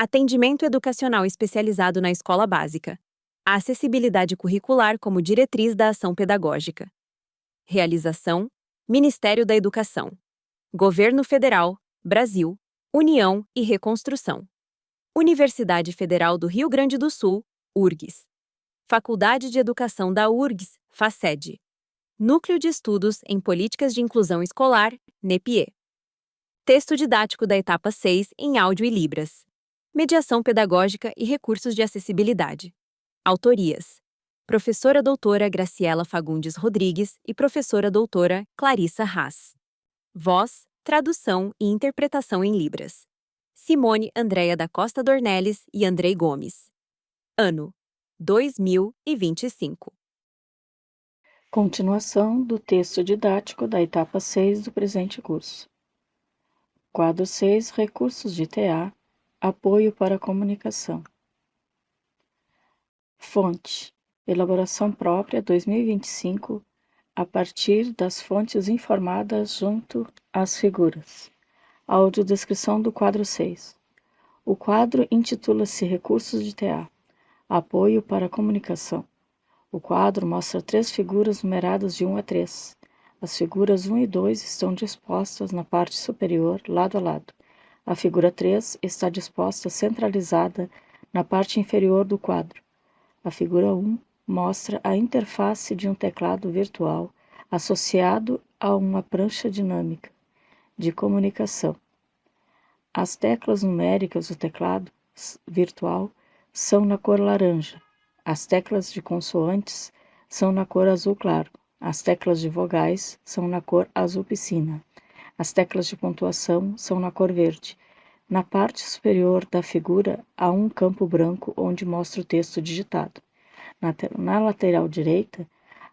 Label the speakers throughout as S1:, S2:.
S1: Atendimento educacional especializado na escola básica. A acessibilidade curricular como diretriz da ação pedagógica. Realização: Ministério da Educação. Governo Federal, Brasil, União e Reconstrução. Universidade Federal do Rio Grande do Sul, URGS. Faculdade de Educação da URGS, FACED. Núcleo de Estudos em Políticas de Inclusão Escolar, NEPIE. Texto didático da etapa 6 em áudio e libras. Mediação pedagógica e recursos de acessibilidade. Autorias: Professora doutora Graciela Fagundes Rodrigues e Professora doutora Clarissa Haas. Voz, tradução e interpretação em libras: Simone Andréa da Costa Dornelles e Andrei Gomes. Ano: 2025.
S2: Continuação do texto didático da etapa 6 do presente curso. Quadro 6, Recursos de TA, Apoio para a Comunicação. Fonte: Elaboração própria 2025, a partir das fontes informadas junto às figuras. Audiodescrição do quadro 6. O quadro intitula-se Recursos de TA, Apoio para a Comunicação. O quadro mostra 3 figuras numeradas de 1 a 3. As figuras 1 e 2 estão dispostas na parte superior, lado a lado. A figura 3 está disposta centralizada na parte inferior do quadro. A figura 1 mostra a interface de um teclado virtual associado a uma prancha dinâmica de comunicação. As teclas numéricas do teclado virtual são na cor laranja. As teclas de consoantes são na cor azul claro. As teclas de vogais são na cor azul piscina. As teclas de pontuação são na cor verde. Na parte superior da figura há um campo branco onde mostra o texto digitado. Na lateral direita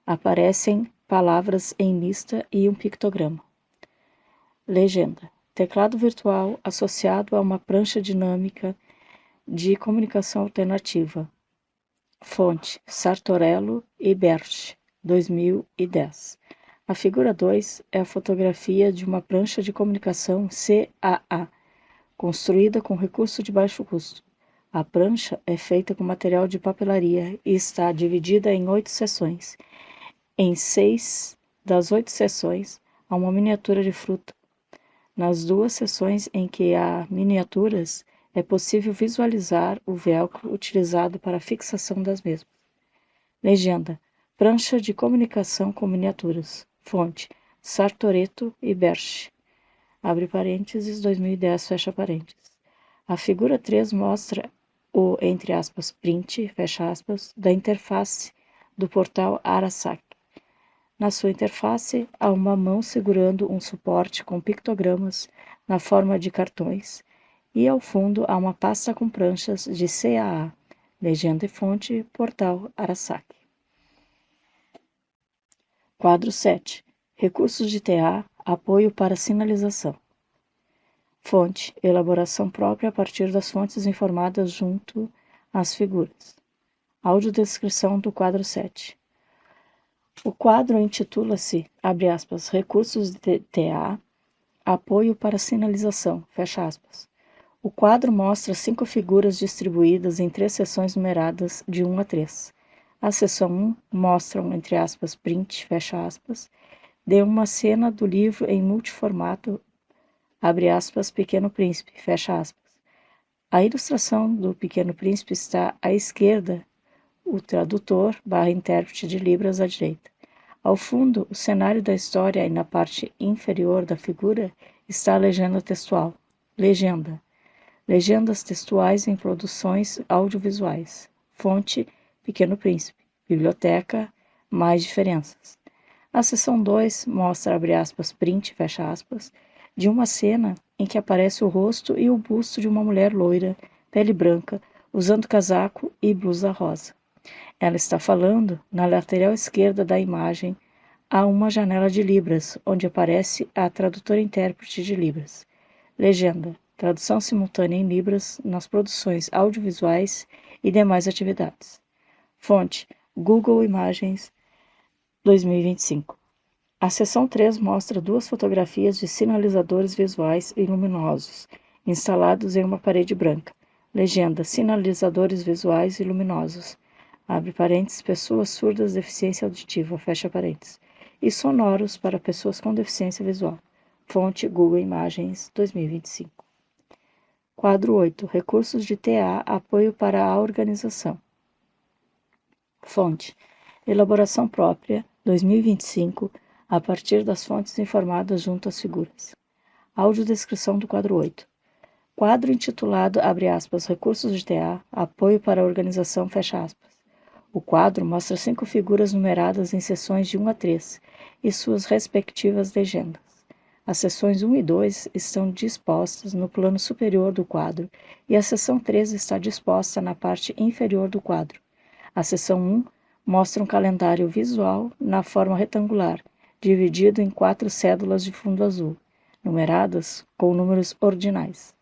S2: aparecem palavras em lista e um pictograma. Legenda: teclado virtual associado a uma prancha dinâmica de comunicação alternativa. Fonte: Sartorello e Berch, 2010. A figura 2 é a fotografia de uma prancha de comunicação CAA, construída com recurso de baixo custo. A prancha é feita com material de papelaria e está dividida em 8 seções. Em 6 das 8 seções há uma miniatura de fruta. Nas 2 seções em que há miniaturas, é possível visualizar o velcro utilizado para a fixação das mesmas. Legenda: prancha de comunicação com miniaturas. Fonte: Sartoretto e Berch. Abre parênteses, 2010, fecha parênteses. A figura 3 mostra o, entre aspas, print, fecha aspas, da interface do portal Arasaki. Na sua interface, há uma mão segurando um suporte com pictogramas na forma de cartões, e ao fundo há uma pasta com pranchas de CAA, legenda e fonte, portal Arasaki. Quadro 7. Recursos de TA, apoio para sinalização. Fonte: elaboração própria a partir das fontes informadas junto às figuras. Audiodescrição do quadro 7. O quadro intitula-se, abre aspas, Recursos de TA, Apoio para Sinalização, fecha aspas. O quadro mostra 5 figuras distribuídas em 3 seções numeradas de 1 a 3. A seção 1 mostra um, entre aspas, print, fecha aspas, de uma cena do livro em multiformato, abre aspas, Pequeno Príncipe, fecha aspas. A ilustração do Pequeno Príncipe está à esquerda, o tradutor / intérprete de Libras à direita. Ao fundo, o cenário da história e na parte inferior da figura está a legenda textual. Legenda: legendas textuais em produções audiovisuais. Fonte: Pequeno Príncipe. Biblioteca: Mais Diferenças. A seção 2 mostra, abre aspas, print, fecha aspas, de uma cena em que aparece o rosto e o busto de uma mulher loira, pele branca, usando casaco e blusa rosa. Ela está falando, na lateral esquerda da imagem, há uma janela de Libras, onde aparece a tradutora-intérprete de Libras. Legenda: tradução simultânea em Libras nas produções audiovisuais e demais atividades. Fonte: Google Imagens 2025. A seção 3 mostra 2 fotografias de sinalizadores visuais e luminosos, instalados em uma parede branca. Legenda: sinalizadores visuais e luminosos. Abre parênteses, pessoas surdas, deficiência auditiva, fecha parênteses. E sonoros para pessoas com deficiência visual. Fonte Google Imagens 2025. Quadro 8. Recursos de TA, apoio para a organização. Fonte: elaboração própria, 2025, a partir das fontes informadas junto às figuras. Audiodescrição do quadro 8. Quadro intitulado, abre aspas, Recursos de TA, apoio para a organização, fecha aspas. O quadro mostra 5 figuras numeradas em seções de 1 a 3 e suas respectivas legendas. As seções 1 e 2 estão dispostas no plano superior do quadro e a seção 3 está disposta na parte inferior do quadro. A seção 1 mostra um calendário visual na forma retangular, dividido em 4 cédulas de fundo azul, numeradas com números ordinais.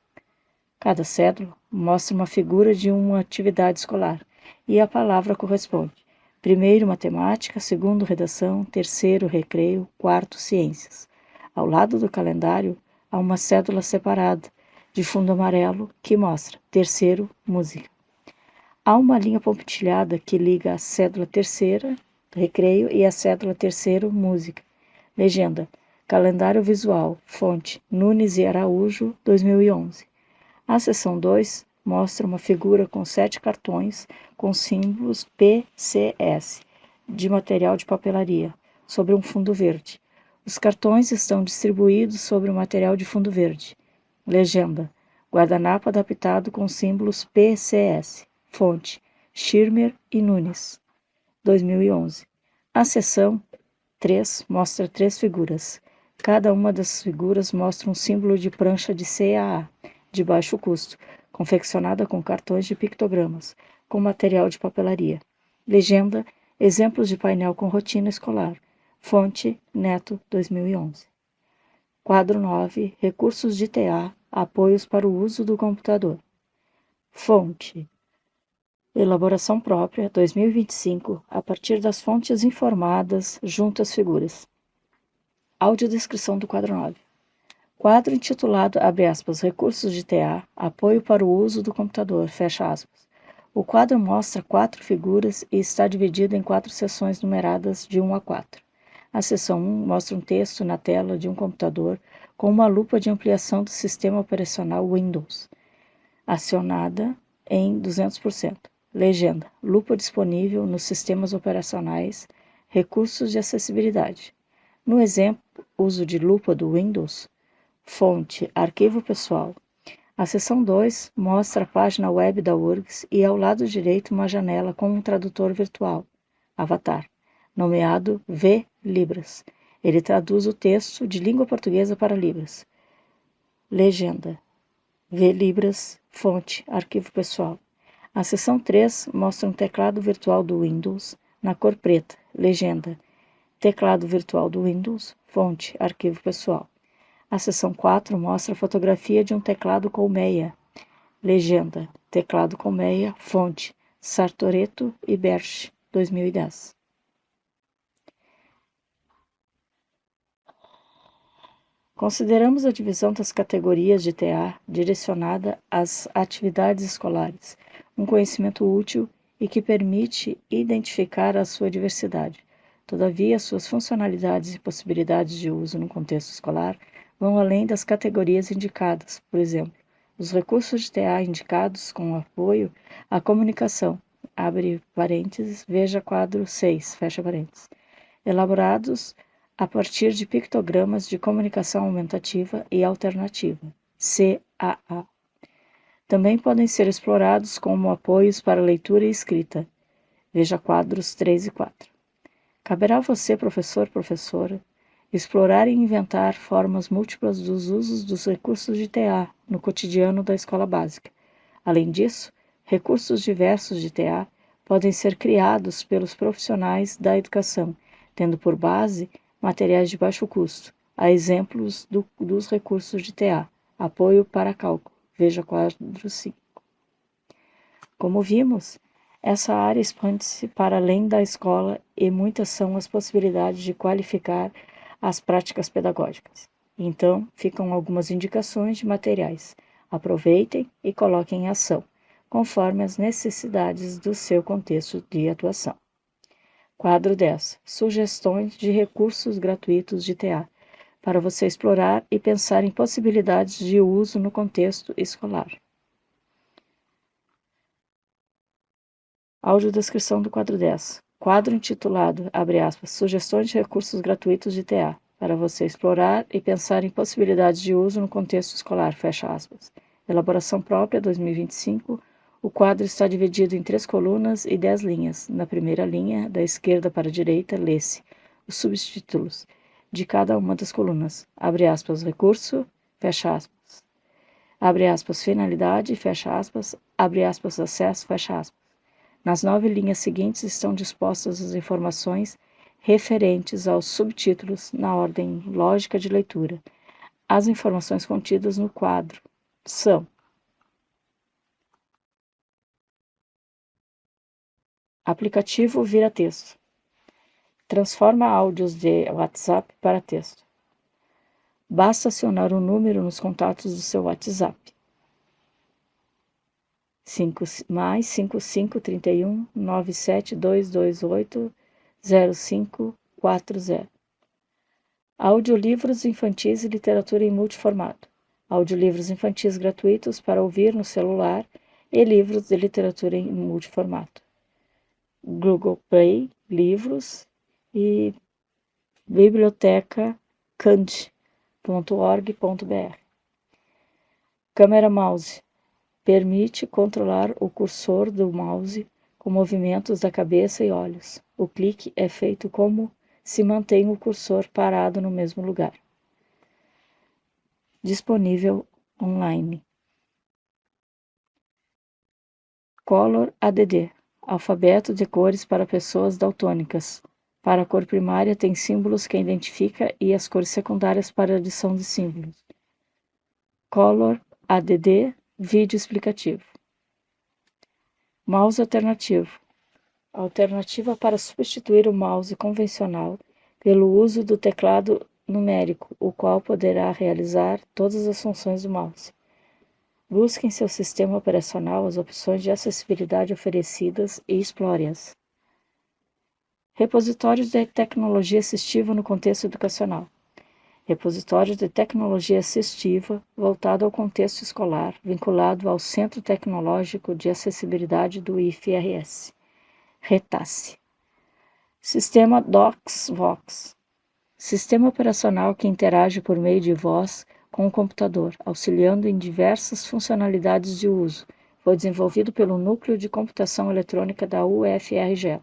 S2: Cada cédula mostra uma figura de uma atividade escolar e a palavra corresponde. Primeiro, matemática, segundo, redação, terceiro, recreio, quarto, ciências. Ao lado do calendário, há uma cédula separada, de fundo amarelo, que mostra terceiro, música. Há uma linha pontilhada que liga a cédula terceira, recreio, e a cédula terceiro, música. Legenda: calendário visual, fonte Nunes e Araújo, 2011. A seção 2 mostra uma figura com 7 cartões com símbolos PCS, de material de papelaria, sobre um fundo verde. Os cartões estão distribuídos sobre o material de fundo verde. Legenda: guardanapo adaptado com símbolos PCS. Fonte: Schirmer e Nunes, 2011. A seção 3 mostra 3 figuras. Cada uma das figuras mostra um símbolo de prancha de CAA, de baixo custo, confeccionada com cartões de pictogramas, com material de papelaria. Legenda: exemplos de painel com rotina escolar. Fonte: Neto, 2011. Quadro 9. Recursos de TA, apoios para o uso do computador. Fonte: elaboração própria, 2025, a partir das fontes informadas junto às figuras. Audiodescrição do quadro 9. Quadro intitulado, abre aspas, Recursos de TA, apoio para o uso do computador, fecha aspas. O quadro mostra 4 figuras e está dividido em 4 seções numeradas de 1 a 4. A seção 1 mostra um texto na tela de um computador com uma lupa de ampliação do sistema operacional Windows, acionada em 200%. Legenda: lupa disponível nos sistemas operacionais, recursos de acessibilidade. No exemplo, uso de lupa do Windows, fonte: arquivo pessoal. A seção 2 mostra a página web da URGS e ao lado direito uma janela com um tradutor virtual, avatar, nomeado V Libras. Ele traduz o texto de língua portuguesa para Libras. Legenda: V Libras, fonte: arquivo pessoal. A seção 3 mostra um teclado virtual do Windows na cor preta. Legenda: teclado virtual do Windows, fonte: arquivo pessoal. A seção 4 mostra a fotografia de um teclado colmeia. Legenda: teclado colmeia, fonte: Sartoreto e Berch, 2010. Consideramos a divisão das categorias de TA direcionada às atividades escolares, um conhecimento útil e que permite identificar a sua diversidade. Todavia, suas funcionalidades e possibilidades de uso no contexto escolar vão além das categorias indicadas. Por exemplo, os recursos de TA indicados com apoio à comunicação, abre parênteses, veja quadro 6, fecha parênteses, elaborados a partir de pictogramas de comunicação aumentativa e alternativa, CAA. Também podem ser explorados como apoios para leitura e escrita. Veja quadros 3 e 4. Caberá a você, professor, professora, explorar e inventar formas múltiplas dos usos dos recursos de TA no cotidiano da escola básica. Além disso, recursos diversos de TA podem ser criados pelos profissionais da educação, tendo por base materiais de baixo custo. Há exemplos dos recursos de TA. Apoio para cálculo. Veja quadro 5. Como vimos, essa área expande-se para além da escola e muitas são as possibilidades de qualificar as práticas pedagógicas. Então, ficam algumas indicações de materiais. Aproveitem e coloquem em ação. conforme as necessidades do seu contexto de atuação. Quadro 10. Sugestões de recursos gratuitos de TA, para você explorar e pensar em possibilidades de uso no contexto escolar. Audiodescrição do quadro 10. Quadro intitulado, abre aspas, Sugestões de recursos gratuitos de TA, para você explorar e pensar em possibilidades de uso no contexto escolar, fecha aspas. Elaboração própria 2025. O quadro está dividido em 3 colunas e 10 linhas. Na primeira linha, da esquerda para a direita, lê-se os subtítulos de cada uma das colunas. Abre aspas, recurso, fecha aspas. Abre aspas, finalidade, fecha aspas. Abre aspas, acesso, fecha aspas. Nas 9 linhas seguintes estão dispostas as informações referentes aos subtítulos na ordem lógica de leitura. As informações contidas no quadro são: aplicativo vira-texto. Transforma áudios de WhatsApp para texto. Basta acionar um número nos contatos do seu WhatsApp. Mais 55 31 97 228 0540. Audiolivros infantis e literatura em multiformato. Audiolivros infantis gratuitos para ouvir no celular e livros de literatura em multiformato. Google Play, livros e biblioteca cand.org.br. Câmera mouse. Permite controlar o cursor do mouse com movimentos da cabeça e olhos. O clique é feito como se mantém o cursor parado no mesmo lugar. Disponível online. Color ADD. Alfabeto de cores para pessoas daltônicas. Para a cor primária tem símbolos que identifica e as cores secundárias para adição de símbolos. Color ADD. Vídeo explicativo. Mouse alternativo. Alternativa para substituir o mouse convencional pelo uso do teclado numérico, o qual poderá realizar todas as funções do mouse. Busque em seu sistema operacional as opções de acessibilidade oferecidas e explore-as. Repositórios de tecnologia assistiva no contexto educacional. Repositório de tecnologia assistiva voltado ao contexto escolar, vinculado ao Centro Tecnológico de Acessibilidade do IFRS. RETACE. Sistema DOCS-VOX. Sistema operacional que interage por meio de voz com o computador, auxiliando em diversas funcionalidades de uso. Foi desenvolvido pelo Núcleo de Computação Eletrônica da UFRJ.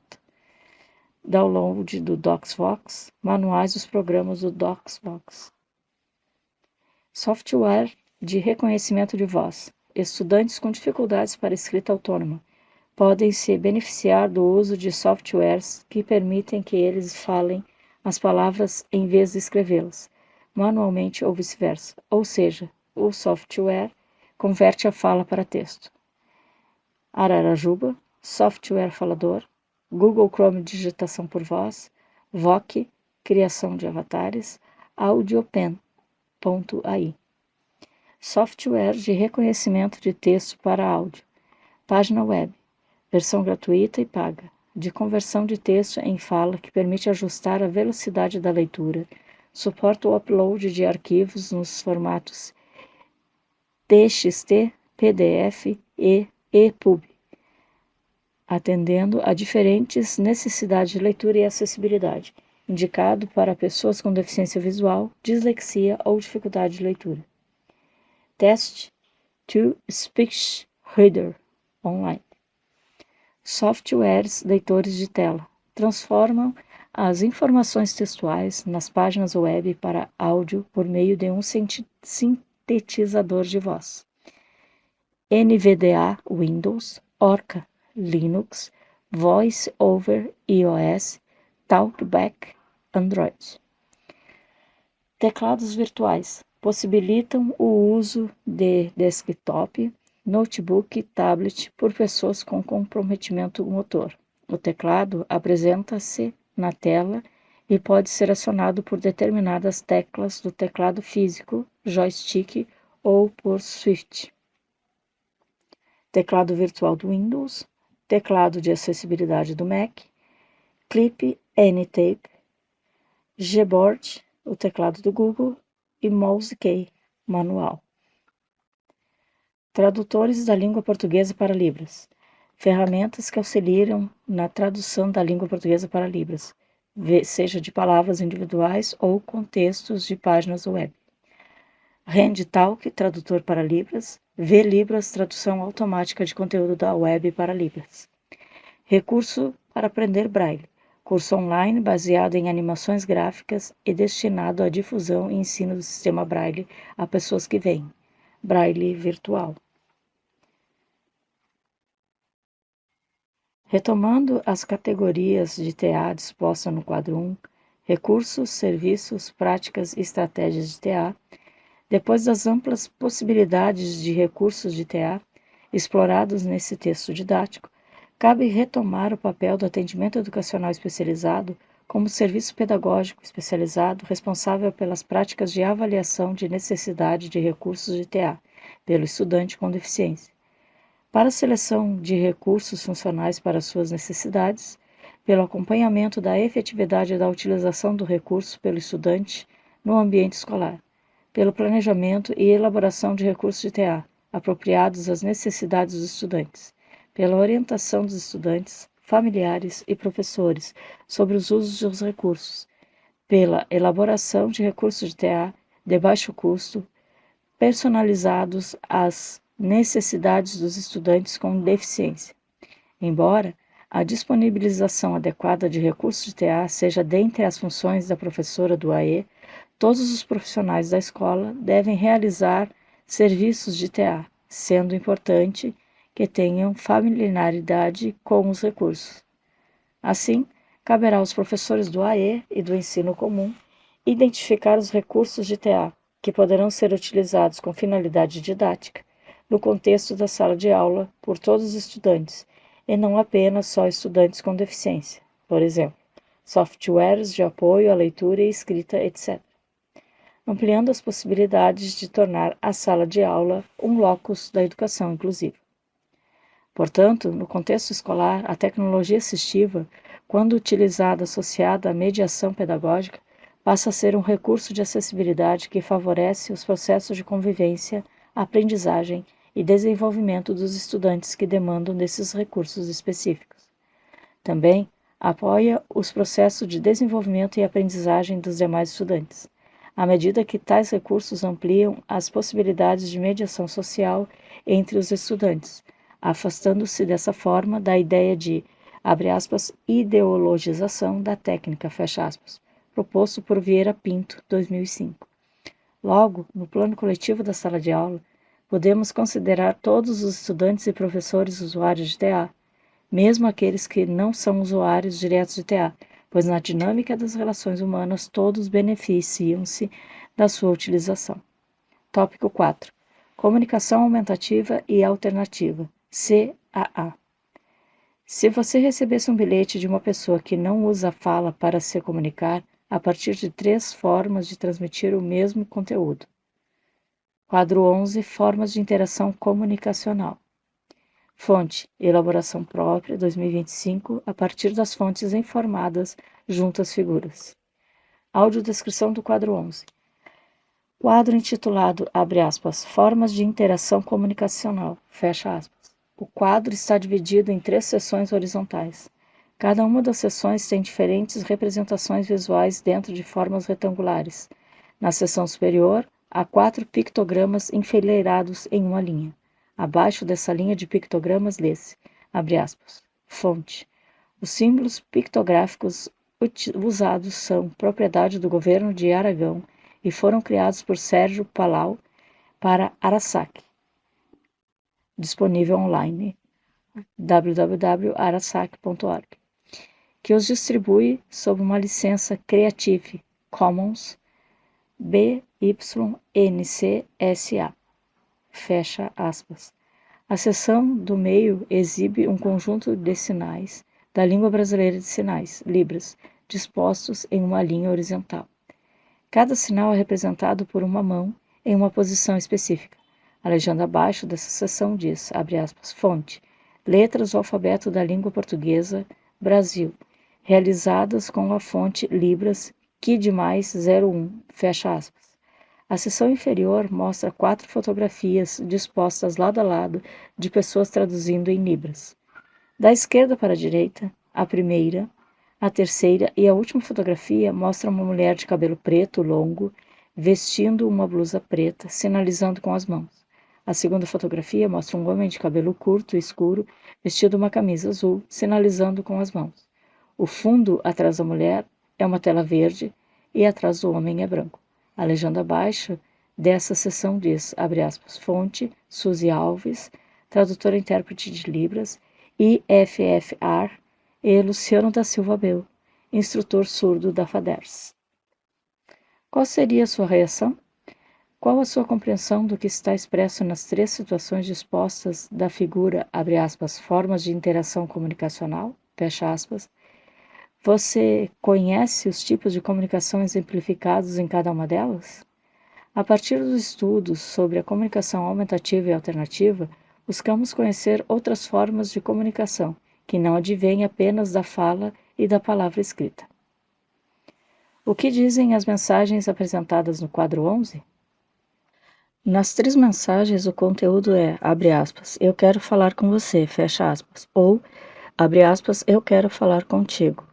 S2: Download do DOCS-VOX, manuais dos programas do DOCS-VOX. Software de reconhecimento de voz. Estudantes com dificuldades para escrita autônoma podem se beneficiar do uso de softwares que permitem que eles falem as palavras em vez de escrevê-las, manualmente ou vice-versa. Ou seja, o software converte a fala para texto. Ararajuba, software falador. Google Chrome digitação por voz. VOC, criação de avatares. AudioPen.ai. Software de reconhecimento de texto para áudio. Página web. Versão gratuita e paga, de conversão de texto em fala que permite ajustar a velocidade da leitura, suporta o upload de arquivos nos formatos TXT, PDF e EPUB, atendendo a diferentes necessidades de leitura e acessibilidade, indicado para pessoas com deficiência visual, dislexia ou dificuldade de leitura. Test to Speech Reader online. Softwares leitores de tela transformam as informações textuais nas páginas web para áudio por meio de um sintetizador de voz. NVDA Windows, Orca Linux, Voice over iOS, Talkback Android. Teclados virtuais possibilitam o uso de desktop, notebook e tablet por pessoas com comprometimento motor. O teclado apresenta-se na tela e pode ser acionado por determinadas teclas do teclado físico, joystick ou por switch. teclado virtual do Windows, teclado de acessibilidade do Mac, Clip N-Tape, Gboard, o teclado do Google, e Mouse Key manual. Tradutores da língua portuguesa para Libras. Ferramentas que auxiliam na tradução da língua portuguesa para Libras, seja de palavras individuais ou contextos de páginas web. HandTalk, tradutor para Libras. VLibras, tradução automática de conteúdo da web para Libras. Recurso para aprender Braille. Curso online baseado em animações gráficas e destinado à difusão e ensino do sistema Braille a pessoas que veem. Braille virtual. Retomando as categorias de TA dispostas no quadro 1, recursos, serviços, práticas e estratégias de TA, depois das amplas possibilidades de recursos de TA explorados nesse texto didático, cabe retomar o papel do atendimento educacional especializado como serviço pedagógico especializado responsável pelas práticas de avaliação de necessidade de recursos de TA pelo estudante com deficiência. Para a seleção de recursos funcionais para suas necessidades, pelo acompanhamento da efetividade da utilização do recurso pelo estudante no ambiente escolar, pelo planejamento e elaboração de recursos de TA apropriados às necessidades dos estudantes, pela orientação dos estudantes, familiares e professores sobre os usos dos recursos, pela elaboração de recursos de TA de baixo custo, personalizados às necessidades dos estudantes com deficiência. Embora a disponibilização adequada de recursos de TA seja dentre as funções da professora do AE, todos os profissionais da escola devem realizar serviços de TA, sendo importante que tenham familiaridade com os recursos. Assim, caberá aos professores do AE e do ensino comum identificar os recursos de TA que poderão ser utilizados com finalidade didática no contexto da sala de aula por todos os estudantes e não apenas só estudantes com deficiência, por exemplo, softwares de apoio à leitura e escrita, etc., ampliando as possibilidades de tornar a sala de aula um locus da educação inclusiva. Portanto, no contexto escolar, a tecnologia assistiva, quando utilizada associada à mediação pedagógica, passa a ser um recurso de acessibilidade que favorece os processos de convivência, aprendizagem e desenvolvimento dos estudantes que demandam desses recursos específicos. Também apoia os processos de desenvolvimento e aprendizagem dos demais estudantes, à medida que tais recursos ampliam as possibilidades de mediação social entre os estudantes, afastando-se dessa forma da ideia de, abre aspas, ideologização da técnica, fecha aspas, proposto por Vieira Pinto, 2005. Logo, no plano coletivo da sala de aula, podemos considerar todos os estudantes e professores usuários de TA, mesmo aqueles que não são usuários diretos de TA, pois na dinâmica das relações humanas todos beneficiam-se da sua utilização. Tópico 4. Comunicação aumentativa e alternativa, CAA. Se você recebesse um bilhete de uma pessoa que não usa a fala para se comunicar, a partir de 3 formas de transmitir o mesmo conteúdo. Quadro 11. Formas de interação comunicacional. Fonte: elaboração própria, 2025, a partir das fontes informadas junto às figuras. Audiodescrição do quadro 11. Quadro intitulado, abre aspas, Formas de interação comunicacional, fecha aspas. O quadro está dividido em 3 seções horizontais. Cada uma das seções tem diferentes representações visuais dentro de formas retangulares. Na seção superior, há 4 pictogramas enfileirados em uma linha. Abaixo dessa linha de pictogramas lê-se, abre aspas, fonte. Os símbolos pictográficos usados são propriedade do governo de Aragão e foram criados por Sérgio Palau para Arasaki. Disponível online, www.arasaki.org, que os distribui sob uma licença Creative Commons BY-NC-SA. Fecha aspas. A seção do meio exibe um conjunto de sinais da língua brasileira de sinais, Libras, dispostos em uma linha horizontal. Cada sinal é representado por uma mão em uma posição específica. A legenda abaixo dessa seção diz, abre aspas, fonte, letras do alfabeto da língua portuguesa, Brasil, realizadas com a fonte Libras, KID mais 01, fecha aspas. A seção inferior mostra 4 fotografias dispostas lado a lado de pessoas traduzindo em Libras. Da esquerda para a direita, a primeira, a terceira e a última fotografia mostra uma mulher de cabelo preto longo, vestindo uma blusa preta, sinalizando com as mãos. A segunda fotografia mostra um homem de cabelo curto e escuro, vestindo uma camisa azul, sinalizando com as mãos. O fundo atrás da mulher é uma tela verde e atrás do homem é branco. A legenda abaixo dessa seção diz, abre aspas, fonte, Suzy Alves, tradutora e intérprete de Libras, IFFR e Luciano da Silva Bel, instrutor surdo da FADERS. Qual seria a sua reação? Qual a sua compreensão do que está expresso nas 3 situações dispostas da figura, abre aspas, formas de interação comunicacional, fecha aspas? Você conhece os tipos de comunicação exemplificados em cada uma delas? A partir dos estudos sobre a comunicação aumentativa e alternativa, buscamos conhecer outras formas de comunicação, que não advêm apenas da fala e da palavra escrita. O que dizem as mensagens apresentadas no quadro 11? Nas 3 mensagens, o conteúdo é, abre aspas, eu quero falar com você, fecha aspas, ou, abre aspas, eu quero falar contigo.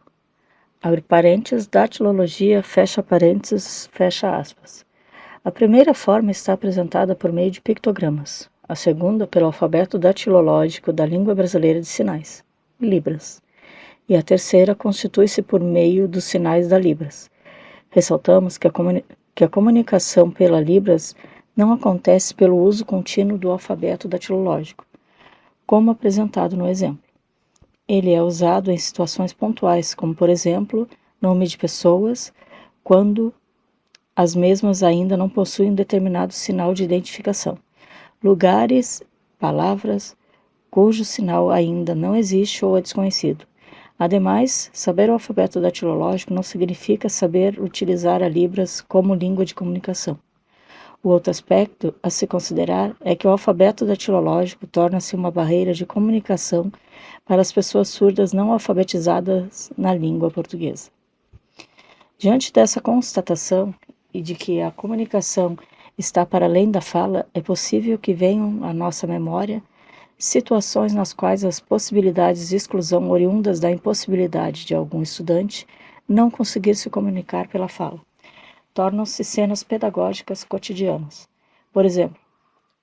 S2: Abre parênteses, datilologia, fecha parênteses, fecha aspas. A primeira forma está apresentada por meio de pictogramas, a segunda pelo alfabeto datilológico da língua brasileira de sinais, Libras, e a terceira constitui-se por meio dos sinais da Libras. Ressaltamos que a comunicação pela Libras não acontece pelo uso contínuo do alfabeto datilológico, como apresentado no exemplo. Ele é usado em situações pontuais, como, por exemplo, nome de pessoas, quando as mesmas ainda não possuem um determinado sinal de identificação. Lugares, palavras, cujo sinal ainda não existe ou é desconhecido. Ademais, saber o alfabeto datilológico não significa saber utilizar a Libras como língua de comunicação. O outro aspecto a se considerar é que o alfabeto datilológico torna-se uma barreira de comunicação para as pessoas surdas não alfabetizadas na língua portuguesa. Diante dessa constatação e de que a comunicação está para além da fala, é possível que venham à nossa memória situações nas quais as possibilidades de exclusão oriundas da impossibilidade de algum estudante não conseguir se comunicar pela fala tornam-se cenas pedagógicas cotidianas. Por exemplo,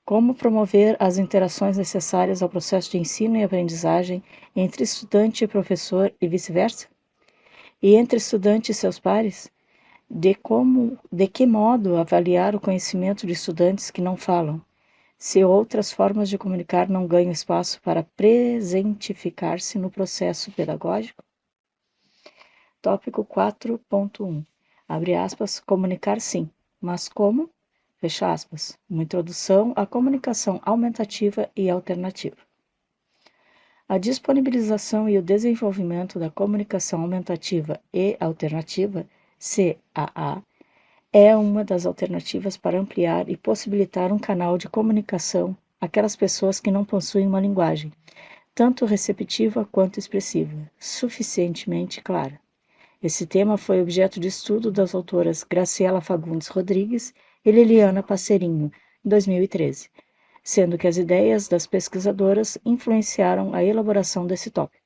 S2: como promover as interações necessárias ao processo de ensino e aprendizagem entre estudante e professor e vice-versa? E entre estudante e seus pares? De que modo avaliar o conhecimento de estudantes que não falam, se outras formas de comunicar não ganham espaço para presentificar-se no processo pedagógico? Tópico 4.1. Abre aspas, comunicar sim, mas como? Fecha aspas. Uma introdução à comunicação aumentativa e alternativa. A disponibilização e o desenvolvimento da comunicação aumentativa e alternativa, CAA, é uma das alternativas para ampliar e possibilitar um canal de comunicação àquelas pessoas que não possuem uma linguagem, tanto receptiva quanto expressiva, suficientemente clara. Esse tema foi objeto de estudo das autoras Graciela Fagundes Rodrigues e Liliana Passerinho, em 2013, sendo que as ideias das pesquisadoras influenciaram a elaboração desse tópico.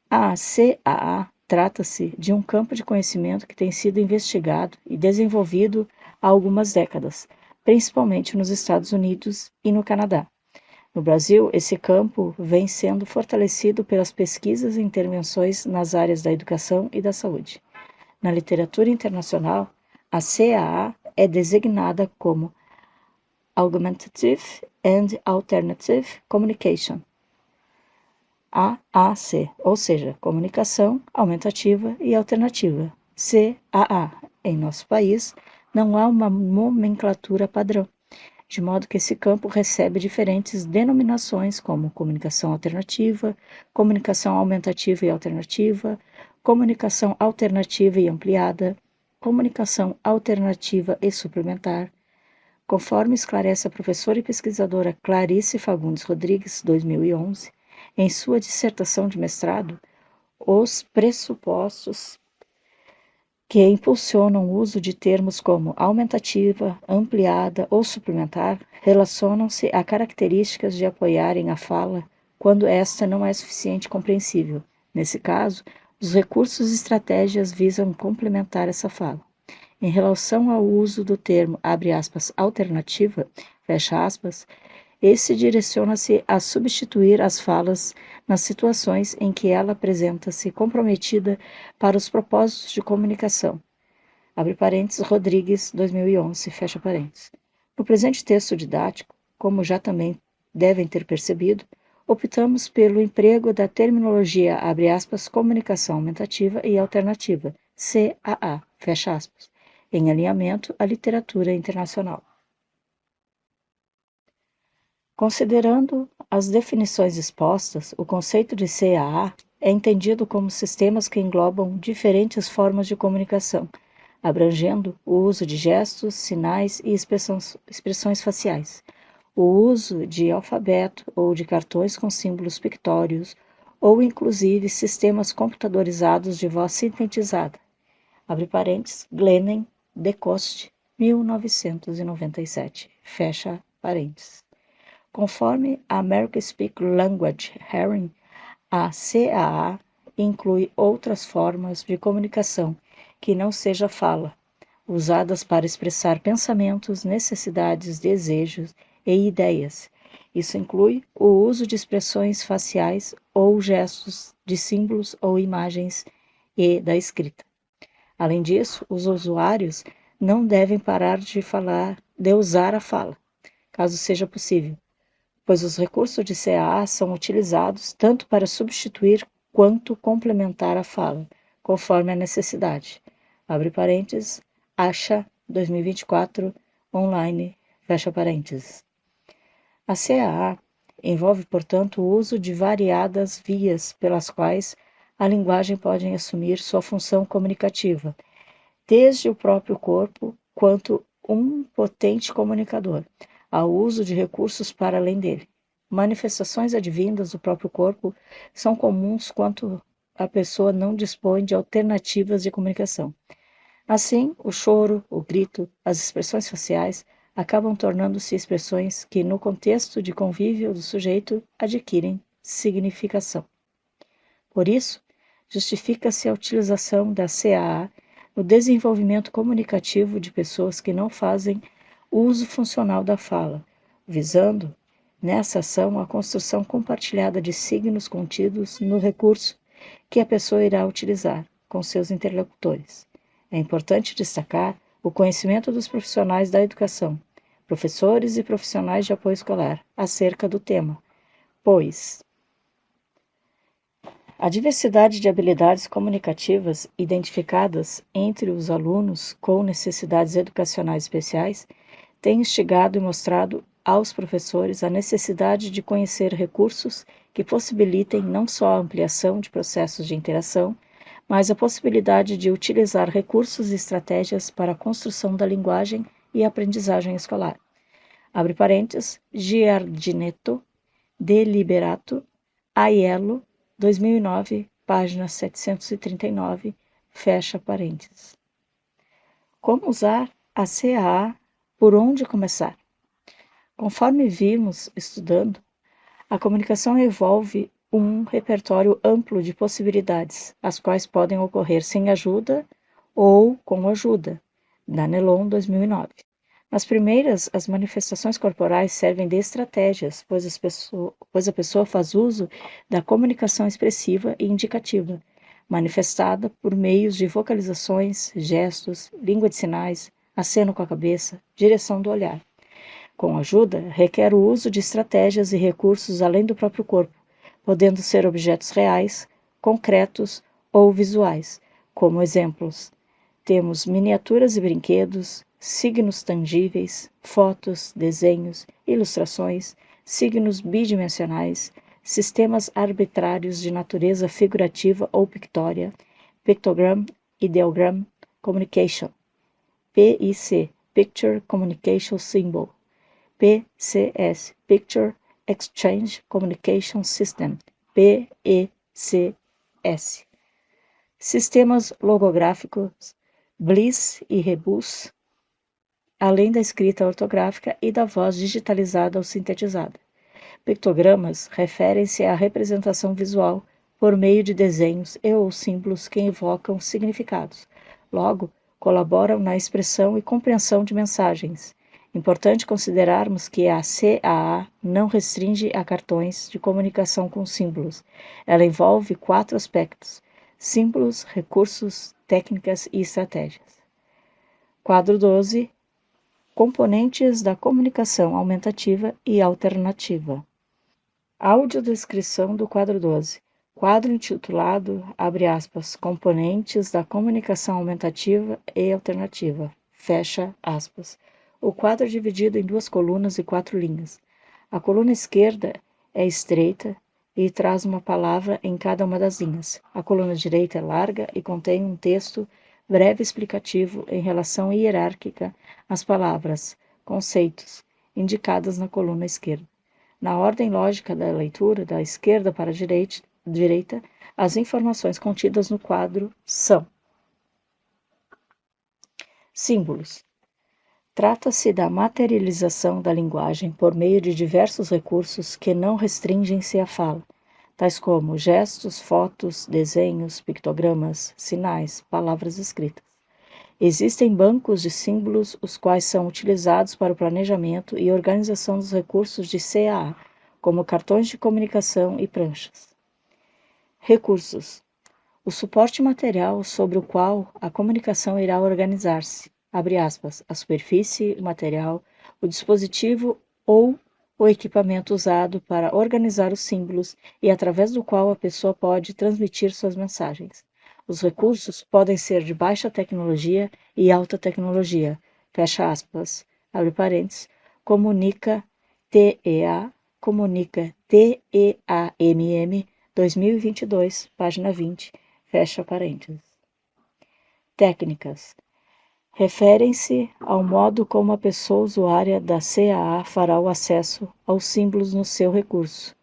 S2: A CAA trata-se de um campo de conhecimento que tem sido investigado e desenvolvido há algumas décadas, principalmente nos Estados Unidos e no Canadá. No Brasil, esse campo vem sendo fortalecido pelas pesquisas e intervenções nas áreas da educação e da saúde. Na literatura internacional, a CAA é designada como Augmentative and Alternative Communication, AAC, ou seja, Comunicação Aumentativa e Alternativa, CAA. Em nosso país, não há uma nomenclatura padrão, de modo que esse campo recebe diferentes denominações como comunicação alternativa, comunicação aumentativa e alternativa, comunicação alternativa e ampliada, comunicação alternativa e suplementar, Conforme esclarece a professora e pesquisadora Clarice Fagundes Rodrigues, 2011, em sua dissertação de mestrado, os pressupostos que impulsionam o uso de termos como aumentativa, ampliada ou suplementar relacionam-se a características de apoiarem a fala quando esta não é suficiente compreensível. Nesse caso, os recursos e estratégias visam complementar essa fala. Em relação ao uso do termo, abre aspas, alternativa, fecha aspas, esse direciona-se a substituir as falas nas situações em que ela apresenta-se comprometida para os propósitos de comunicação. Abre parênteses, Rodrigues, 2011, fecha parênteses. No presente texto didático, como já também devem ter percebido, optamos pelo emprego da terminologia, abre aspas, comunicação aumentativa e alternativa, CAA, fecha aspas, em alinhamento à literatura internacional. Considerando as definições expostas, o conceito de CAA é entendido como sistemas que englobam diferentes formas de comunicação, abrangendo o uso de gestos, sinais e expressões faciais, o uso de alfabeto ou de cartões com símbolos pictórios, ou inclusive sistemas computadorizados de voz sintetizada. Abre parênteses, Glennon, DeCoste, 1997. Fecha parênteses. Conforme a American Speak Language Hearing, a CAA inclui outras formas de comunicação que não seja fala, usadas para expressar pensamentos, necessidades, desejos e ideias. Isso inclui o uso de expressões faciais ou gestos, de símbolos ou imagens e da escrita. Além disso, os usuários não devem parar de usar a fala, caso seja possível, pois os recursos de CAA são utilizados tanto para substituir quanto complementar a fala, conforme a necessidade. Abre parênteses, Acha, 2024, online, fecha parênteses. A CAA envolve, portanto, o uso de variadas vias pelas quais a linguagem pode assumir sua função comunicativa, desde o próprio corpo quanto um potente comunicador, ao uso de recursos para além dele. Manifestações advindas do próprio corpo são comuns quando a pessoa não dispõe de alternativas de comunicação. Assim, o choro, o grito, as expressões faciais acabam tornando-se expressões que, no contexto de convívio do sujeito, adquirem significação. Por isso, justifica-se a utilização da CAA no desenvolvimento comunicativo de pessoas que não fazem uso funcional da fala, visando, nessa ação, a construção compartilhada de signos contidos no recurso que a pessoa irá utilizar com seus interlocutores. É importante destacar o conhecimento dos profissionais da educação, professores e profissionais de apoio escolar, acerca do tema, pois a diversidade de habilidades comunicativas identificadas entre os alunos com necessidades educacionais especiais tem instigado e mostrado aos professores a necessidade de conhecer recursos que possibilitem não só a ampliação de processos de interação, mas a possibilidade de utilizar recursos e estratégias para a construção da linguagem e aprendizagem escolar. Abre parênteses, Giardinetto, Deliberato, Aiello, 2009, página 739, fecha parênteses. Como usar a CAA? Por onde começar? Conforme vimos estudando, a comunicação envolve um repertório amplo de possibilidades, as quais podem ocorrer sem ajuda ou com ajuda, Danelon, 2009. Nas primeiras, as manifestações corporais servem de estratégias, pois a pessoa faz uso da comunicação expressiva e indicativa, manifestada por meios de vocalizações, gestos, língua de sinais, aceno com a cabeça, direção do olhar. Com ajuda, requer o uso de estratégias e recursos além do próprio corpo, podendo ser objetos reais, concretos ou visuais. Como exemplos, temos miniaturas e brinquedos, signos tangíveis, fotos, desenhos, ilustrações, signos bidimensionais, sistemas arbitrários de natureza figurativa ou pictória, Pictogram, Ideogram, Communication, PIC, Picture Communication Symbol, PCS, Picture Exchange Communication System, PECS. Sistemas logográficos Bliss e Rebus, além da escrita ortográfica e da voz digitalizada ou sintetizada. Pictogramas referem-se à representação visual por meio de desenhos e ou símbolos que evocam significados. Logo, colaboram na expressão e compreensão de mensagens. Importante considerarmos que a CAA não restringe a cartões de comunicação com símbolos. Ela envolve 4 aspectos: símbolos, recursos, técnicas e estratégias. Quadro 12. Componentes da comunicação aumentativa e alternativa. Audiodescrição do quadro 12. Quadro intitulado, abre aspas, Componentes da comunicação aumentativa e alternativa, fecha aspas. O quadro é dividido em 2 colunas e 4 linhas. A coluna esquerda é estreita e traz uma palavra em cada uma das linhas. A coluna direita é larga e contém um texto breve explicativo em relação hierárquica às palavras, conceitos, indicadas na coluna esquerda. Na ordem lógica da leitura, da esquerda para a direita, as informações contidas no quadro são: símbolos. Trata-se da materialização da linguagem por meio de diversos recursos que não restringem-se à fala, tais como gestos, fotos, desenhos, pictogramas, sinais, palavras escritas. Existem bancos de símbolos, os quais são utilizados para o planejamento e organização dos recursos de CAA, como cartões de comunicação e pranchas. Recursos. O suporte material sobre o qual a comunicação irá organizar-se, abre aspas, a superfície, o material, o dispositivo ou o equipamento usado para organizar os símbolos e através do qual a pessoa pode transmitir suas mensagens. Os recursos podem ser de baixa tecnologia e alta tecnologia, fecha aspas, abre parênteses, comunica TEA, comunica TEAMM 2022, página 20, fecha parênteses. Técnicas. Referem-se ao modo como a pessoa usuária da CAA fará o acesso aos símbolos no seu recurso.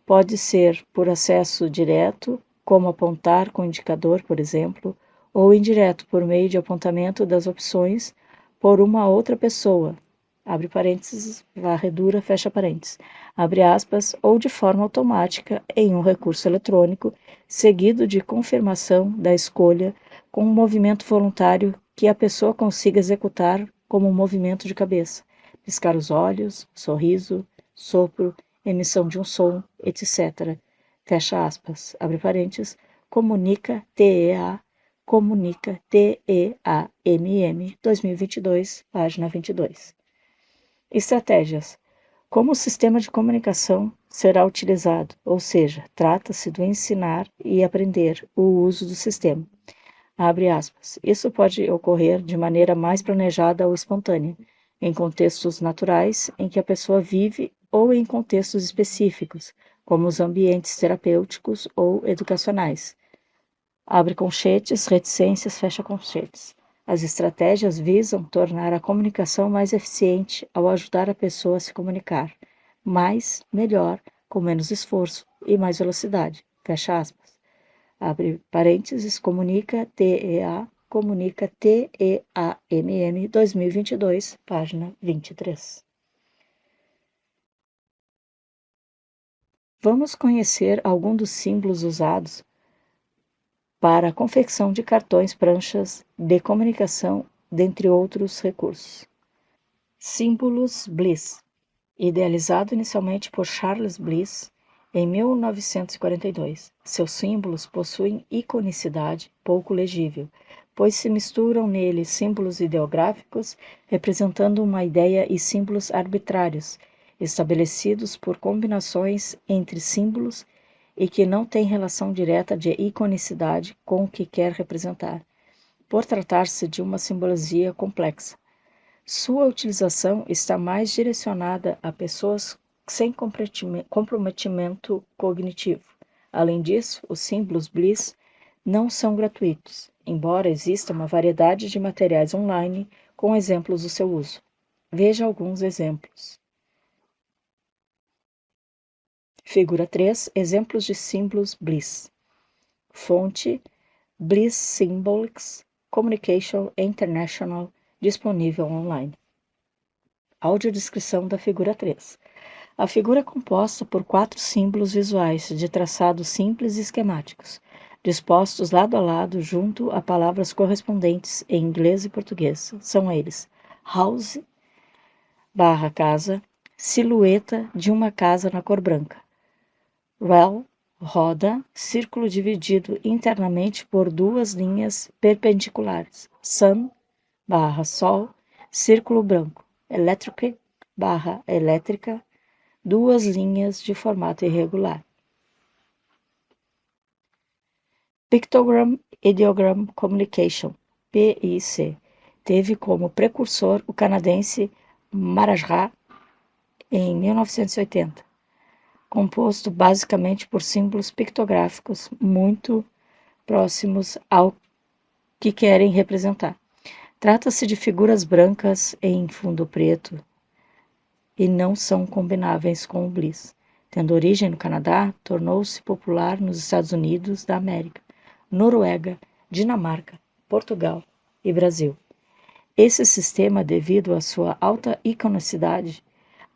S2: Pode ser por acesso direto, como apontar com o indicador, por exemplo, ou indireto, por meio de apontamento das opções por uma outra pessoa, abre parênteses, varredura, fecha parênteses, abre aspas, ou de forma automática em um recurso eletrônico, seguido de confirmação da escolha com um movimento voluntário que a pessoa consiga executar como um movimento de cabeça, piscar os olhos, sorriso, sopro, emissão de um som, etc. Fecha aspas, abre parênteses, comunica TEA, comunica TEAMM 2022, página 22. Estratégias. Como o sistema de comunicação será utilizado, ou seja, trata-se do ensinar e aprender o uso do sistema. Abre aspas. Isso pode ocorrer de maneira mais planejada ou espontânea, em contextos naturais em que a pessoa vive ou em contextos específicos, como os ambientes terapêuticos ou educacionais. Abre conchetes, reticências, fecha conchetes. As estratégias visam tornar a comunicação mais eficiente ao ajudar a pessoa a se comunicar mais, melhor, com menos esforço e mais velocidade. Fecha aspas. Abre parênteses, comunica TEAMM 2022, página 23. Vamos conhecer alguns dos símbolos usados para a confecção de cartões, pranchas de comunicação, dentre outros recursos. Símbolos Bliss. Idealizado inicialmente por Charles Bliss em 1942, seus símbolos possuem iconicidade pouco legível, pois se misturam nele símbolos ideográficos representando uma ideia e símbolos arbitrários, estabelecidos por combinações entre símbolos e que não têm relação direta de iconicidade com o que quer representar, por tratar-se de uma simbologia complexa. Sua utilização está mais direcionada a pessoas sem comprometimento cognitivo. Além disso, os símbolos Bliss não são gratuitos, embora exista uma variedade de materiais online com exemplos do seu uso. Veja alguns exemplos. Figura 3. Exemplos de símbolos Bliss. Fonte: Bliss Symbolics Communication International, disponível online. Audiodescrição da figura 3. A figura é composta por 4 símbolos visuais de traçado simples e esquemáticos, dispostos lado a lado junto a palavras correspondentes em inglês e português. São eles: house, barra casa, silhueta de uma casa na cor branca. Well, roda, círculo dividido internamente por 2 linhas perpendiculares. Sun, barra sol, círculo branco. Electric, barra elétrica, 2 linhas de formato irregular. Pictogram Ideogram Communication, PIC, teve como precursor o canadense Marajah em 1980, composto basicamente por símbolos pictográficos muito próximos ao que querem representar. Trata-se de figuras brancas em fundo preto e não são combináveis com o Bliss. Tendo origem no Canadá, tornou-se popular nos Estados Unidos da América, Noruega, Dinamarca, Portugal e Brasil. Esse sistema, devido à sua alta iconicidade,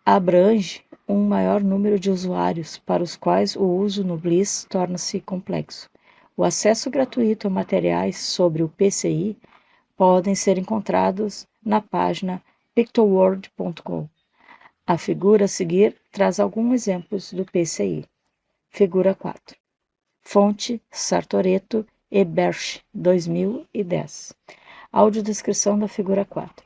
S2: abrange um maior número de usuários para os quais o uso no Bliss torna-se complexo. O acesso gratuito a materiais sobre o PCI podem ser encontrados na página pictoworld.com. A figura a seguir traz alguns exemplos do PCI. Figura 4. Fonte: Sartoretto e Berch, 2010. Audiodescrição da figura 4.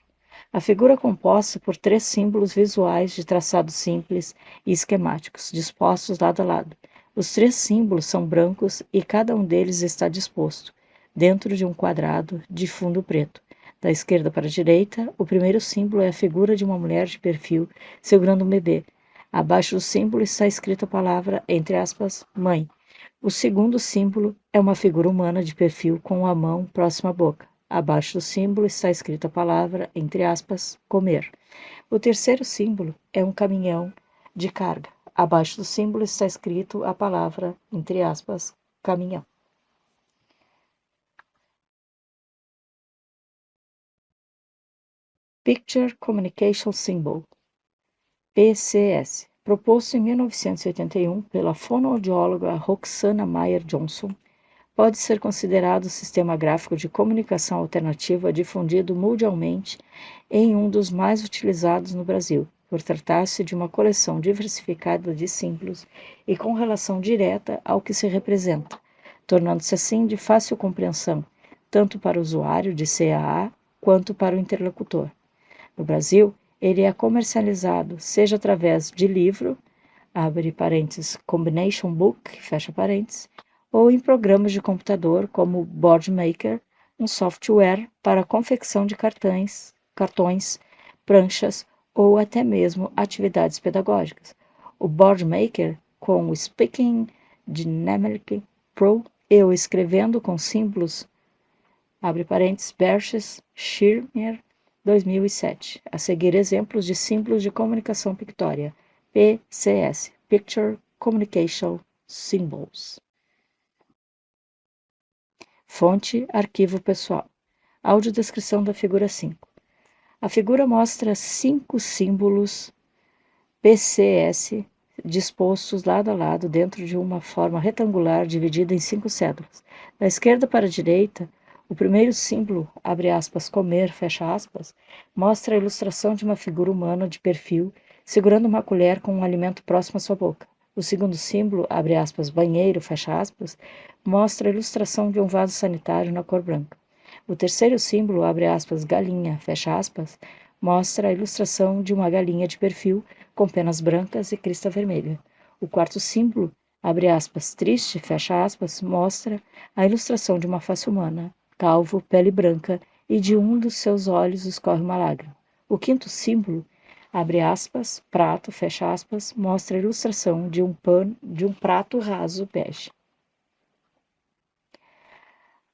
S2: A figura é composta por 3 símbolos visuais de traçado simples e esquemáticos, dispostos lado a lado. Os 3 símbolos são brancos e cada um deles está disposto dentro de um quadrado de fundo preto. Da esquerda para a direita, o primeiro símbolo é a figura de uma mulher de perfil segurando um bebê. Abaixo do símbolo está escrita a palavra, entre aspas, mãe. O segundo símbolo é uma figura humana de perfil com a mão próxima à boca. Abaixo do símbolo está escrita a palavra, entre aspas, comer. O terceiro símbolo é um caminhão de carga. Abaixo do símbolo está escrito a palavra, entre aspas, caminhão. Picture Communication Symbol, PCS, proposto em 1981 pela fonoaudióloga Roxana Mayer Johnson, pode ser considerado o sistema gráfico de comunicação alternativa difundido mundialmente em um dos mais utilizados no Brasil, por tratar-se de uma coleção diversificada de símbolos e com relação direta ao que se representa, tornando-se assim de fácil compreensão, tanto para o usuário de CAA quanto para o interlocutor. No Brasil, ele é comercializado seja através de livro, abre parênteses, combination book, fecha parênteses, ou em programas de computador como Boardmaker, um software para a confecção de cartões, pranchas ou até mesmo atividades pedagógicas. O Boardmaker, com o Speaking Dynamic Pro e o escrevendo com símbolos, abre parênteses, Berches, Schirmer, 2007. A seguir, exemplos de símbolos de comunicação pictória. PCS, Picture Communication Symbols. Fonte: arquivo pessoal. Audiodescrição da figura 5. A figura mostra 5 símbolos PCS dispostos lado a lado dentro de uma forma retangular dividida em 5 cédulas. Da esquerda para a direita, o primeiro símbolo, abre aspas, comer, fecha aspas, mostra a ilustração de uma figura humana de perfil segurando uma colher com um alimento próximo à sua boca. O segundo símbolo, abre aspas, banheiro, fecha aspas, mostra a ilustração de um vaso sanitário na cor branca. O terceiro símbolo, abre aspas, galinha, fecha aspas, mostra a ilustração de uma galinha de perfil com penas brancas e crista vermelha. O quarto símbolo, abre aspas, triste, fecha aspas, mostra a ilustração de uma face humana, calvo, pele branca e de um dos seus olhos escorre uma lágrima. O quinto símbolo, abre aspas, prato, fecha aspas, mostra a ilustração de um prato raso bege.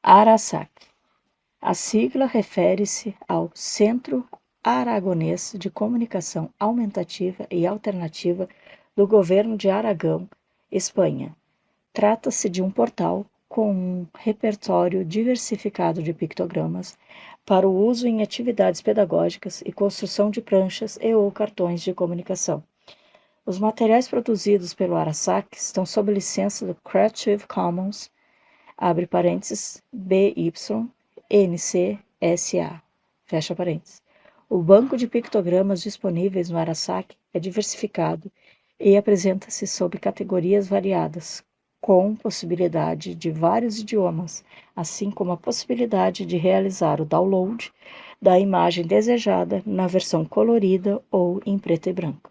S2: Arasaki. A sigla refere-se ao Centro Aragonês de Comunicação Aumentativa e Alternativa do Governo de Aragão, Espanha. Trata-se de um portal com um repertório diversificado de pictogramas para o uso em atividades pedagógicas e construção de pranchas e/ou cartões de comunicação. Os materiais produzidos pelo Arasaka estão sob licença do Creative Commons, abre parênteses, BY, NC, fecha parênteses. O banco de pictogramas disponíveis no Arasaka é diversificado e apresenta-se sob categorias variadas, com possibilidade de vários idiomas, assim como a possibilidade de realizar o download da imagem desejada na versão colorida ou em preto e branco.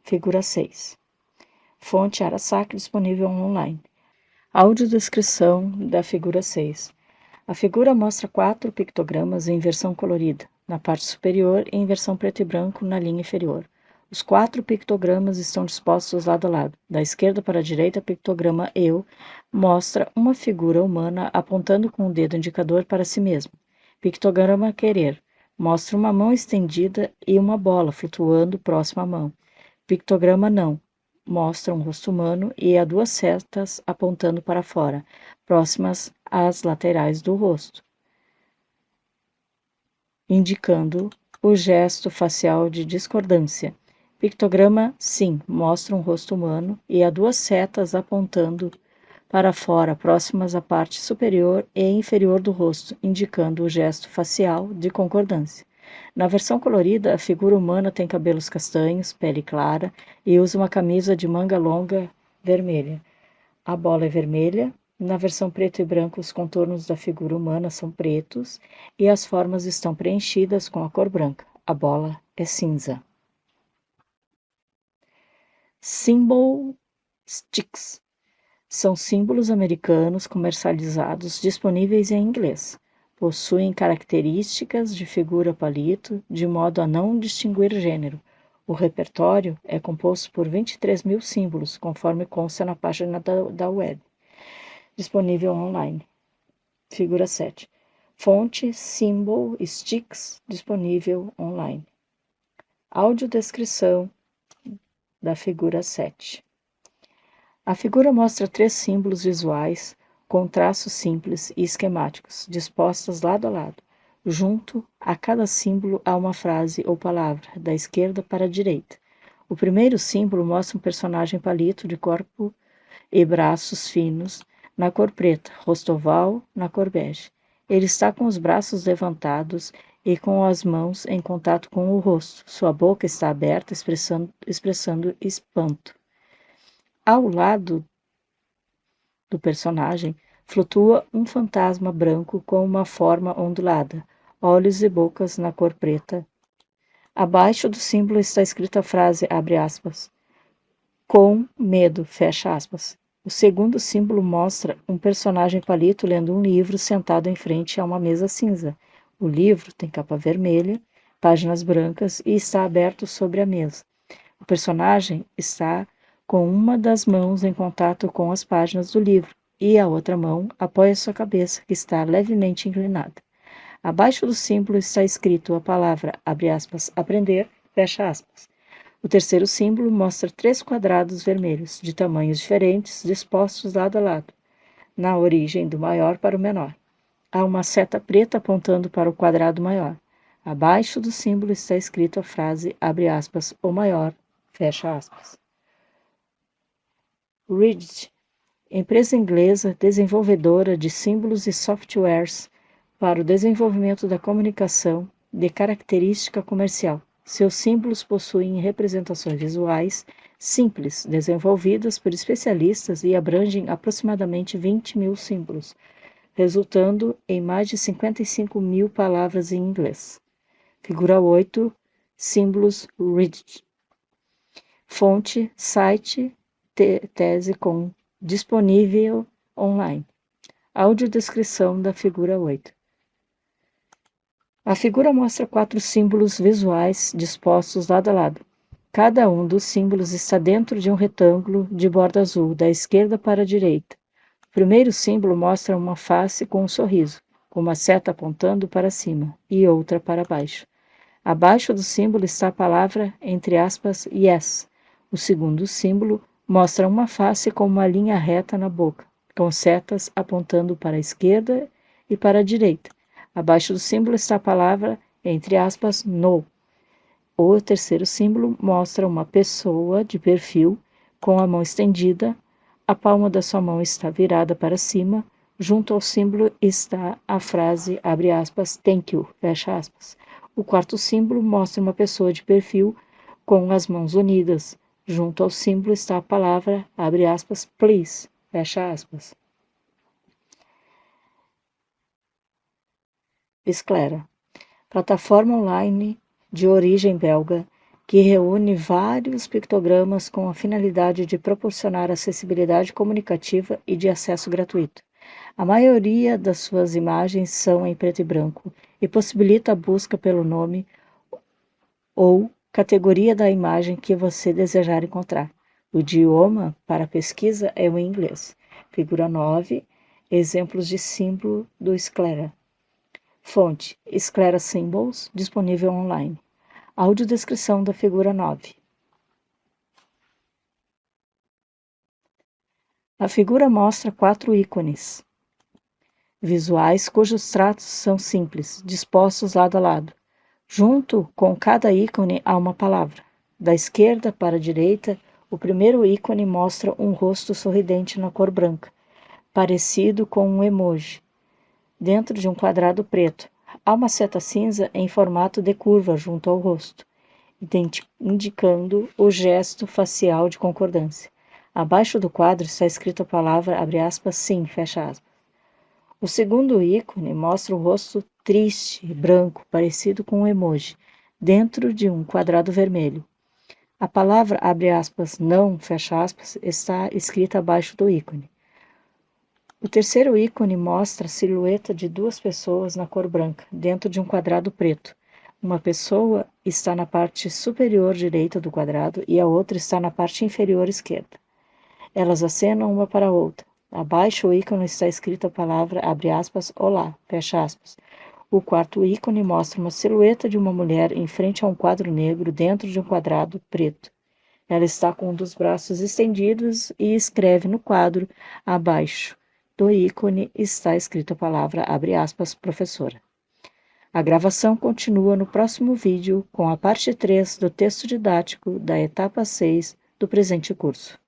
S2: Figura 6. Fonte Arasaka disponível online. Audiodescrição da figura 6. A figura mostra 4 pictogramas em versão colorida, na parte superior e em versão preto e branco na linha inferior. Os 4 pictogramas estão dispostos lado a lado. Da esquerda para a direita, o pictograma Eu mostra uma figura humana apontando com o dedo indicador para si mesmo. Pictograma Querer mostra uma mão estendida e uma bola flutuando próxima à mão. Pictograma Não mostra um rosto humano e há 2 setas apontando para fora, próximas às laterais do rosto, indicando o gesto facial de discordância. Pictograma Sim mostra um rosto humano e há 2 setas apontando para fora, próximas à parte superior e inferior do rosto, indicando o gesto facial de concordância. Na versão colorida, a figura humana tem cabelos castanhos, pele clara e usa uma camisa de manga longa vermelha. A bola é vermelha. Na versão preto e branco, os contornos da figura humana são pretos e as formas estão preenchidas com a cor branca. A bola é cinza. Symbol Sticks são símbolos americanos comercializados disponíveis em inglês. Possuem características de figura palito, de modo a não distinguir gênero. O repertório é composto por 23.000 símbolos, conforme consta na página da web, disponível online. Figura 7. Fonte Symbol Sticks, disponível online. Audiodescrição da figura 7. A figura mostra 3 símbolos visuais com traços simples e esquemáticos, dispostos lado a lado. Junto a cada símbolo há uma frase ou palavra, da esquerda para a direita. O primeiro símbolo mostra um personagem palito de corpo e braços finos, na cor preta, rosto oval, na cor bege. Ele está com os braços levantados e com as mãos em contato com o rosto. Sua boca está aberta, expressando espanto. Ao lado do personagem, flutua um fantasma branco com uma forma ondulada, olhos e bocas na cor preta. Abaixo do símbolo está escrita a frase, abre aspas, com medo, fecha aspas. O segundo símbolo mostra um personagem palito lendo um livro sentado em frente a uma mesa cinza. O livro tem capa vermelha, páginas brancas e está aberto sobre a mesa. O personagem está com uma das mãos em contato com as páginas do livro e a outra mão apoia sua cabeça, que está levemente inclinada. Abaixo do símbolo está escrito a palavra, abre aspas, aprender, fecha aspas. O terceiro símbolo mostra 3 quadrados vermelhos, de tamanhos diferentes, dispostos lado a lado, na origem do maior para o menor. Há uma seta preta apontando para o quadrado maior. Abaixo do símbolo está escrito a frase, abre aspas, o maior, fecha aspas. Ridge, empresa inglesa desenvolvedora de símbolos e softwares para o desenvolvimento da comunicação de característica comercial. Seus símbolos possuem representações visuais simples, desenvolvidas por especialistas e abrangem aproximadamente 20.000 símbolos, resultando em mais de 55.000 palavras em inglês. Figura 8. Símbolos Ridge. Fonte, site, tese com disponível online. Audiodescrição da figura 8. A figura mostra 4 símbolos visuais dispostos lado a lado. Cada um dos símbolos está dentro de um retângulo de borda azul, da esquerda para a direita. O primeiro símbolo mostra uma face com um sorriso. com uma seta apontando para cima e outra para baixo. Abaixo do símbolo está a palavra, entre aspas, yes. O segundo símbolo mostra uma face com uma linha reta na boca, com setas apontando para a esquerda e para a direita. Abaixo do símbolo está a palavra, entre aspas, no. O terceiro símbolo mostra uma pessoa de perfil com a mão estendida, a palma da sua mão está virada para cima, junto ao símbolo está a frase, abre aspas, thank you, fecha aspas. O quarto símbolo mostra uma pessoa de perfil com as mãos unidas. Junto ao símbolo está a palavra, abre aspas, please, fecha aspas. Sclera, plataforma online de origem belga que reúne vários pictogramas com a finalidade de proporcionar acessibilidade comunicativa e de acesso gratuito. A maioria das suas imagens são em preto e branco e possibilita a busca pelo nome ou categoria da imagem que você desejar encontrar. O idioma para pesquisa é o inglês. Figura 9, exemplos de símbolo do Sclera. Fonte, Sclera Symbols, disponível online. Audiodescrição da figura 9. A figura mostra 4 ícones visuais cujos traços são simples, dispostos lado a lado. Junto com cada ícone há uma palavra. Da esquerda para a direita, o primeiro ícone mostra um rosto sorridente na cor branca, parecido com um emoji, dentro de um quadrado preto. Há uma seta cinza em formato de curva junto ao rosto, indicando o gesto facial de concordância. Abaixo do quadro está escrita a palavra, abre aspas, sim, fecha aspas. O segundo ícone mostra o rosto triste, branco, parecido com um emoji, dentro de um quadrado vermelho. A palavra, abre aspas, não, fecha aspas, está escrita abaixo do ícone. O terceiro ícone mostra a silhueta de 2 pessoas na cor branca, dentro de um quadrado preto. Uma pessoa está na parte superior direita do quadrado e a outra está na parte inferior esquerda. Elas acenam uma para a outra. Abaixo o ícone está escrita a palavra, abre aspas, olá, fecha aspas. O quarto ícone mostra uma silhueta de uma mulher em frente a um quadro negro dentro de um quadrado preto. Ela está com um dos braços estendidos e escreve no quadro, abaixo do ícone está escrita a palavra, abre aspas, professora. A gravação continua no próximo vídeo com a parte 3 do texto didático da etapa 6 do presente curso.